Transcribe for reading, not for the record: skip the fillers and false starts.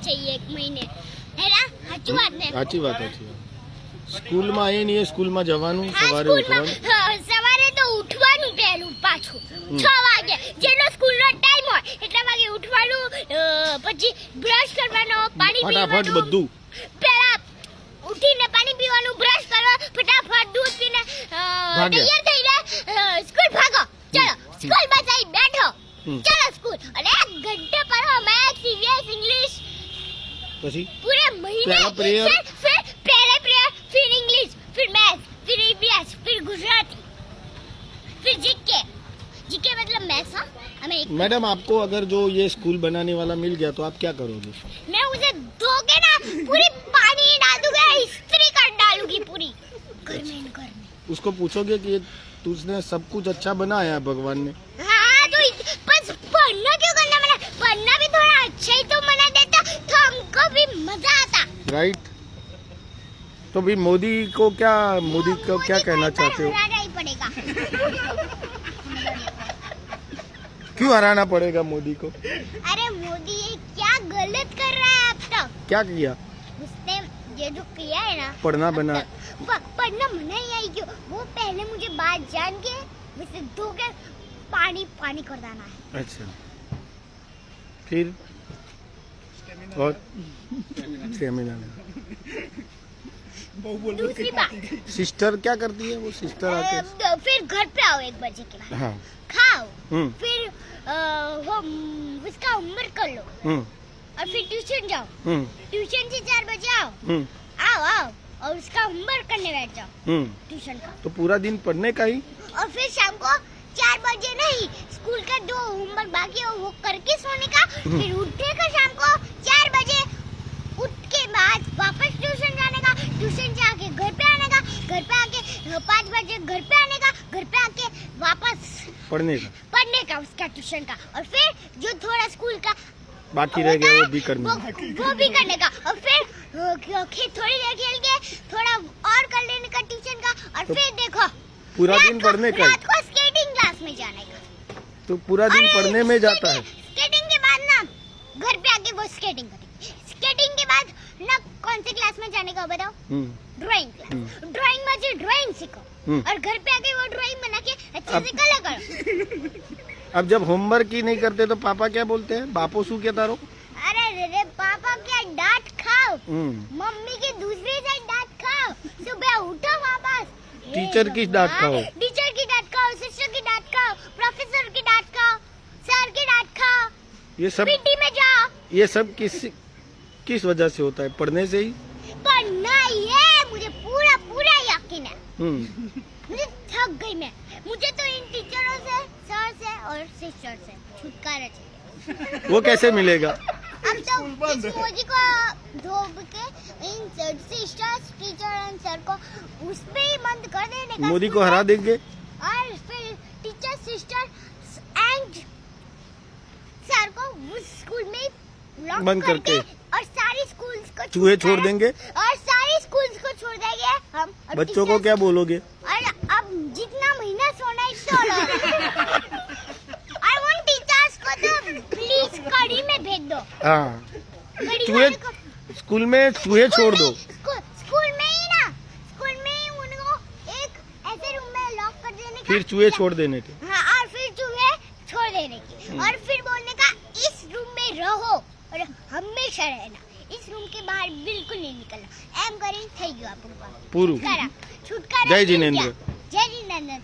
चाहिए 1 महीने है ना સાચી વાત ને સાચી વાત સ્કૂલમાં એ નહીં સ્કૂલમાં જવાનું સવારે ઉઠવાનું સવારે તો ઉઠવાનું પહેલું પાછું 6 વાગે જેનો સ્કૂલનો ટાઈમ હોય એટલા વાગે ઉઠવાનું પછી બ્રશ કરવાનો પાણી પીવાનું ફટાફટ બધું પહેલા ઉઠીને પાણી પીવાનું બ્રશ કરો ફટાફટ દૂધ પીને તૈયાર થઈને સ્કૂલ ભાગો ચલો સ્કૂલમાં જઈ બેઠો ચલો સ્કૂલ અને 1 घंटे पढ़ो मैथ्स ईवीएस इंग्लिश પછી पूरे महीने फिर पहले प्रेयर फिर इंग्लिश फिर मैथ्स फिर ईवीएस फिर गुजराती फिर जीके जीके मतलब मैथ्स हाँ हमें मैडम आपको अगर जो ये स्कूल बनाने वाला मिल गया तो आप क्या करोगे मैं उसे धोके ना पूरी पानी डाल दूंगा इस्त्री कर डालूंगी पूरी घर में उसको पूछोगे कि तुझने सब कुछ अच्छा बनाया है भगवान ने हाँ तो बस पढ़ना क्यों करना मैंने पढ़ना भी थोड़ा अच्छा ही तो मना देता तो हमको भी मजा आता राइट तो भी मोदी को क्या कहना चाहते हो हराना ही पड़ेगा क्यों हराना पड़ेगा मोदी को अरे मोदी ये क्या गलत कर रहा है अब तक क्या किया उसने ये जो किया है ना पढ़ना बना पढ़ना मना ही आई क्यों वो पहले मुझे बात जान के वैसे धोकर पानी पानी कर देना है अच्छा फिर और स्टेमिना दूसरी बात सिस्टर क्या करती है वो सिस्टर आके फिर घर पे आओ 1 बजे के बाद हाँ खाओ फिर वो उसका होमवर्क कर लो और फिर ट्यूशन जाओ ट्यूशन से 4 बजे आओ आओ और उसका होमवर्क करने बैठ जाओ ट्यूशन का तो पूरा दिन पढ़ने का ही और फिर शाम को 4 बजे नहीं स्कूल का जो होमवर्क बाकी है वो करके सोने का फिर उठने का शाम को 4 बजे उठ के बाद वापस ट्यूशन जाने का ट्यूशन से आके घर पे आने का घर पे आके 5 बजे घर पे आने का घर पे आके वापस पढ़ने का उसका ट्यूशन का और फिर जो थोड़ा स्कूल का बाकी रह गया वो भी करने वो भी करने का और फिर थोड़ी देर खेल के थोड़ा और कर लेने का ट्यूशन का और तो फिर देखो पूरा दिन पढ़ने का रात को स्केटिंग क्लास में जाने का तो पूरा दिन पढ़ने में जाता है स्केटिंग के बाद ना घर पे आके वो स्केटिंग करेंगे स्केटिंग के बाद ना कौन सी क्लास में जाने का बताओ ड्राइंग क्लास ड्राइंग में जो ड्राइंग सीखो और घर पे आके वो ड्राइंग बना के अच्छे से कलर करो अब जब होमवर्क ही नहीं करते तो पापा क्या बोलते हैं बापू शू कहता रहो अरे पापा क्या डांट खाओ मम्मी की दूसरी साइड डांट खाओ सुबह उठो वापस टीचर की डांट खाओ टीचर की डांट खाओ सिस्टर की डांट खाओ प्रोफेसर की डांट खाओ सर की डांट खाओ ये सब पीटी में जाओ ये सब किस वजह से होता है पढ़ने से ही पढ़ना ही है मुझे पूरा यकीन है मुझे थक गई मैं मुझे तो इन टीचरों से सर से और सिस्टर से छुटकारा चाहिए वो कैसे मिलेगा अब तो इस मोदी को धोब के इन सिस्टर्स टीचर एंड सर को उस पे ही बंद कर देने का मोदी को हरा देंगे और फिर टीचर सिस्टर एंड सर को उस स्कूल में लॉक बंद करके और सारी स्कूल्स को चूहे छोड़ देंगे और सारी स्कूल्स को छोड़ देंगे हम और बच्चों को क्या बोलोगे और अब जितना महीना सोना है सो लो और उन टीचर्स को तो प्लीज कड़ी में भेज दो हाँ चूहे स्कूल में चूहे छोड़ दो स्कूल में ही ना स्कूल में ही उनको एक ऐसे रूम में लॉक कर देने का फिर चूहे छोड़ देने के हाँ और फिर चूहे छोड़ देने की और फिर बोलने का इस रूम में रहो और हमेशा रहना इस रूम के बाहर बिल्कुल नहीं निकलना एम करें થઈ ગયું આપણું પૂરું છૂટકારા જય જીનેન્દ્ર જય જીનેન્દ્ર